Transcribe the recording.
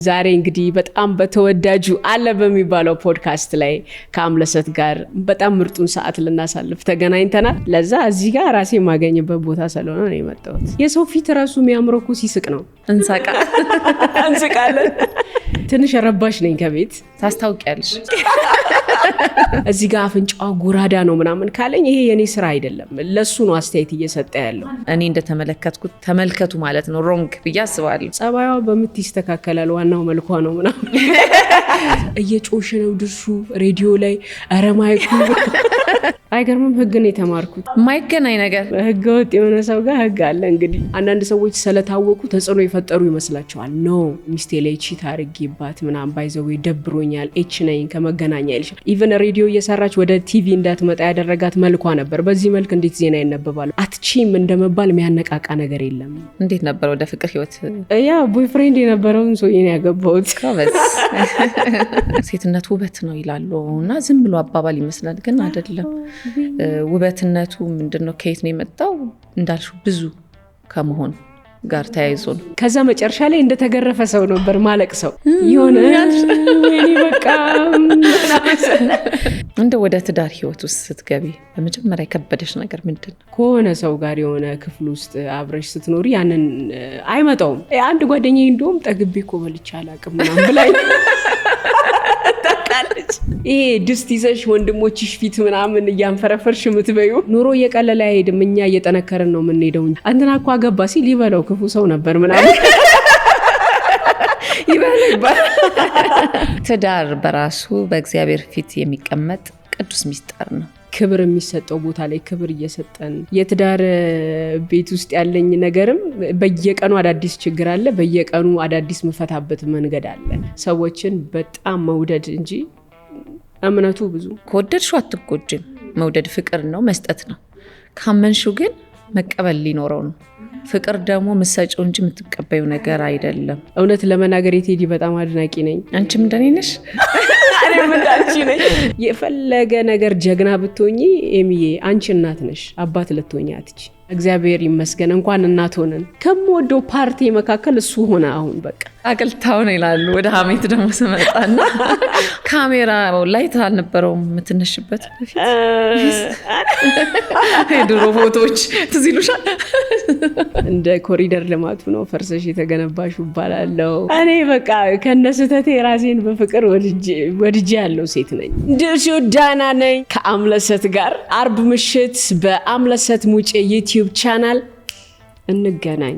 ዛሬ እንግዲህ በጣም በተወዳጁ አለ በሚባለው ፖድካስት ላይ ከአምለሰት ጋር በጣም ምርጡን ሰዓት ልናሳልፍ ተገናኝተናል። ለዛ እዚህ ጋር ራሴ የማገኝበት ቦታ ስለሆነ ነው የመጣሁት። የሰው ፊት ራሱ የሚያምረው እኮ ሲስቅ ነው። እንስቃለን። ትንሽ ረባሽ ነኝ ከቤት ታስታውቂያለሽ። እዚህ ጋር አፍንጫዋ ጎራዳ ነው ምናምን ካለኝ ይሄ የኔ ስራ አይደለም፣ ለሱ ነው አስተያየት እየሰጠ ያለው። እኔ እንደተመለከትኩት ተመልከቱ ማለት ነው ሮንግ ብዬ አስባለሁ። ጸባይዋ በምት ይስተካከላል፣ ዋናው መልኳ ነው ምናምን። እየጮሽ ነው ድርሹ ሬዲዮ ላይ አረማይኩ። አይገርምም? ህግ ነው የተማርኩት። የማይገናኝ ነገር ህገ ወጥ የሆነ ሰው ጋር ህግ አለ። እንግዲህ አንዳንድ ሰዎች ስለታወቁ ተጽዕኖ የፈጠሩ ይመስላቸዋል። ኖ ሚስቴ ላይ ቺት አድርጌባት ምናምን ባይዘው ደብሮኛል ኤች ነኝ ከመገናኛ ይልሻል። ኢቨን ሬዲዮ እየሰራች ወደ ቲቪ እንዳትመጣ ያደረጋት መልኳ ነበር። በዚህ መልክ እንዴት ዜና ይነበባሉ? አትቺም እንደመባል የሚያነቃቃ ነገር የለም። እንዴት ነበር ወደ ፍቅር ህይወት? ያ ቦይፍሬንድ የነበረውን ሰው ነው ያገባሁት። ሴትነት ውበት ነው ይላሉ እና ዝም ብሎ አባባል ይመስላል፣ ግን አይደለም። ውበትነቱ ምንድነው? ከየት ነው የመጣው? እንዳልሽው ብዙ ከመሆን ጋር ተያይዞ ነው። ከዛ መጨረሻ ላይ እንደተገረፈ ሰው ነበር ማለቅ ሰው ይሆነ ወይኔ በቃ። እንደ ወደ ትዳር ህይወት ውስጥ ስትገቢ በመጀመሪያ የከበደሽ ነገር ምንድን ነው? ከሆነ ሰው ጋር የሆነ ክፍል ውስጥ አብረሽ ስትኖሪ ያንን አይመጣውም። አንድ ጓደኛዬ እንደውም ጠግቤ እኮ በልቼ አላውቅም ምናምን ብላኝ ታውቃለች። ይሄ ድስት ይዘሽ ወንድሞችሽ ፊት ምናምን እያንፈረፈርሽ የምትበዩ ኑሮ እየቀለለ አይሄድም። እኛ እየጠነከርን ነው የምንሄደው። አንተና እኮ አገባ ሲል ይበለው ክፉ ሰው ነበር ምናምን ይበላል። ትዳር በራሱ በእግዚአብሔር ፊት የሚቀመጥ ቅዱስ ሚስጥር ነው። ክብር የሚሰጠው ቦታ ላይ ክብር እየሰጠን የትዳር ቤት ውስጥ ያለኝ ነገርም በየቀኑ አዳዲስ ችግር አለ፣ በየቀኑ አዳዲስ መፈታበት መንገድ አለ። ሰዎችን በጣም መውደድ እንጂ እምነቱ ብዙ ከወደድሽው አትጎጂም። መውደድ ፍቅር ነው፣ መስጠት ነው። ካመንሽው ግን መቀበል ሊኖረው ነው። ፍቅር ደግሞ ምሰጪው እንጂ የምትቀበዩ ነገር አይደለም። እውነት ለመናገር የቴዲ በጣም አድናቂ ነኝ። አንቺም እንደኔ ነሽ? የፈለገ ነገር ጀግና ብትሆኚ ኤሚዬ አንቺ እናት ነሽ፣ አባት ልትሆኚ አትች። እግዚአብሔር ይመስገን እንኳን እናት ሆነን። ከምወደው ፓርቲ መካከል እሱ ሆነ። አሁን በቃ አቅልታው ነው ይላሉ። ወደ ሀሜት ደግሞ ስመጣና ካሜራ ላይ አልነበረውም የምትነሽበት በፊት የድሮ ፎቶዎች ትዝ ይሉሻል? እንደ ኮሪደር ልማቱ ነው ፈርሰሽ የተገነባሹ ባላለው። እኔ በቃ ከነስተቴ ራሴን በፍቅር ወድጄ ያለው ሴት ነኝ። ድርሹ ዳና ነኝ ከአምለሰት ጋር አርብ ምሽት በአምለሰት ሙጬ ዩቲዩብ ቻናል እንገናኝ።